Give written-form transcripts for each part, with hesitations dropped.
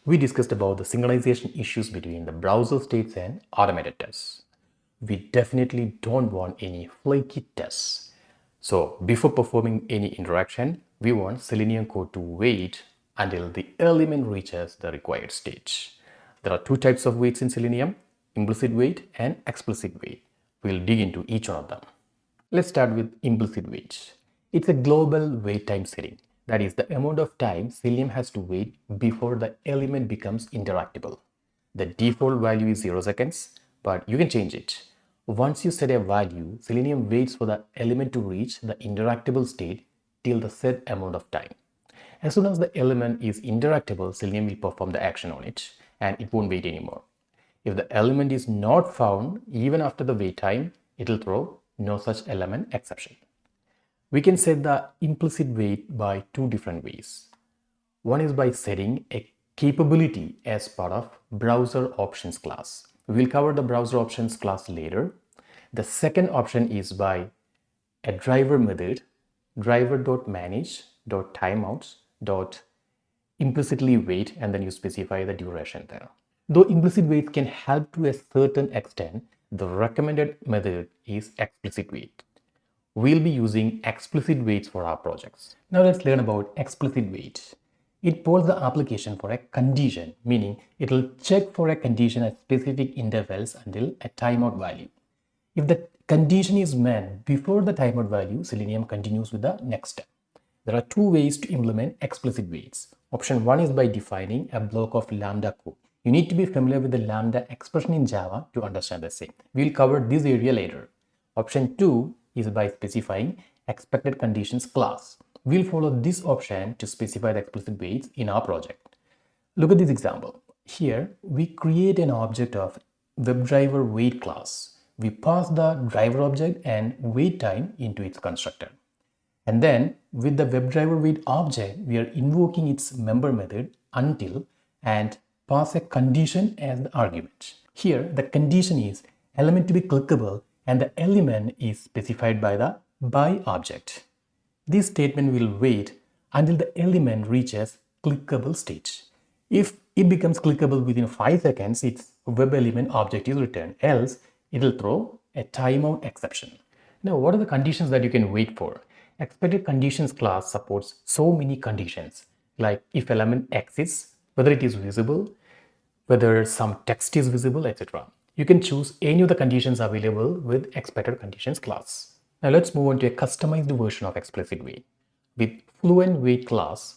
We discussed about the synchronization issues between the browser states and automated tests. We definitely don't want any flaky tests. So before performing any interaction, we want Selenium code to wait until the element reaches the required stage. There are two types of waits in Selenium, implicit wait and explicit wait. We'll dig into each one of them. Let's start with implicit wait. It's a global wait time setting. That is the amount of time Selenium has to wait before the element becomes interactable. The default value is 0 seconds, but you can change it. Once you set a value, Selenium waits for the element to reach the interactable state till the set amount of time. As soon as the element is interactable, Selenium will perform the action on it and it won't wait anymore. If the element is not found even after the wait time, it will throw no such element exception. We can set the implicit wait by two different ways. One is by setting a capability as part of browser options class. We'll cover the browser options class later. The second option is by a driver method, driver.manage.timeouts.implicitly wait, and then you specify the duration there. Though implicit wait can help to a certain extent, the recommended method is explicit wait. We'll be using explicit waits for our projects. Now let's learn about explicit wait. It polls the application for a condition, meaning it will check for a condition at specific intervals until a timeout value. If the condition is met before the timeout value, Selenium continues with the next step. There are two ways to implement explicit waits. Option 1 is by defining a block of Lambda code. You need to be familiar with the Lambda expression in Java to understand the same. We'll cover this area later. Option 2 is by specifying expected conditions class. We'll follow this option to specify the explicit waits in our project. Look at this example. Here, we create an object of WebDriver wait class. We pass the driver object and wait time into its constructor. And then with the WebDriver wait object, we are invoking its member method until and pass a condition as the argument. Here, the condition is element to be clickable and the element is specified by the by object. This statement will wait until the element reaches clickable stage. If it becomes clickable within 5 seconds, its web element object is returned, else it will throw a timeout exception. Now, what are the conditions that you can wait for? Expected conditions class supports so many conditions, like if element exists, whether it is visible, whether some text is visible, etc. You can choose any of the conditions available with expected conditions class. Now let's move on to a customized version of explicit wait. With fluent wait class,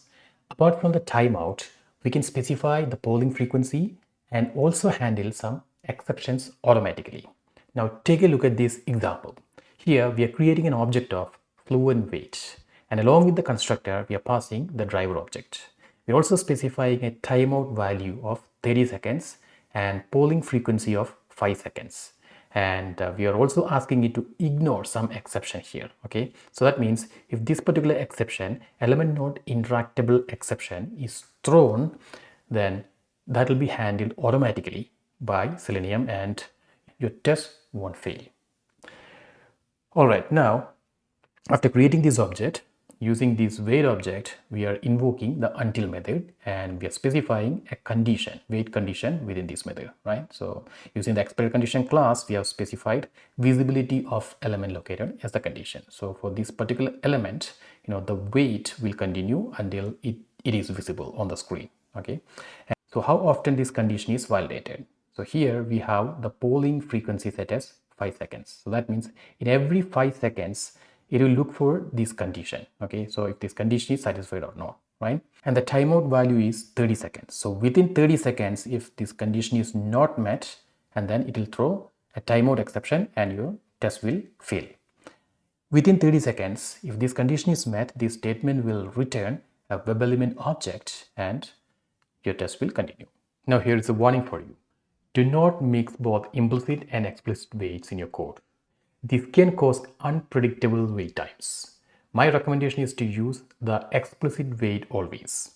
apart from the timeout, we can specify the polling frequency and also handle some exceptions automatically. Now take a look at this example. Here we are creating an object of fluent wait, and along with the constructor we are passing the driver object. We're also specifying a timeout value of 30 seconds and polling frequency of 5 seconds. And we are also asking it to ignore some exception here. Okay, so that means if this particular exception, element not interactable exception, is thrown, then that will be handled automatically by Selenium and your test won't fail. All right, now after creating this object, using this wait object, we are invoking the until method and we are specifying a condition, wait condition within this method, right? So using the expected condition class, we have specified visibility of element locator as the condition. So for this particular element, the wait will continue until it is visible on the screen, okay? And so how often this condition is validated? So here we have the polling frequency set as 5 seconds. So that means in every 5 seconds, it will look for this condition. Okay, so if this condition is satisfied or not, right? And the timeout value is 30 seconds. So within 30 seconds, if this condition is not met, and then it will throw a timeout exception and your test will fail. Within 30 seconds, if this condition is met, this statement will return a web element object and your test will continue. Now here is a warning for you. Do not mix both implicit and explicit waits in your code. This can cause unpredictable wait times. My recommendation is to use the explicit wait always.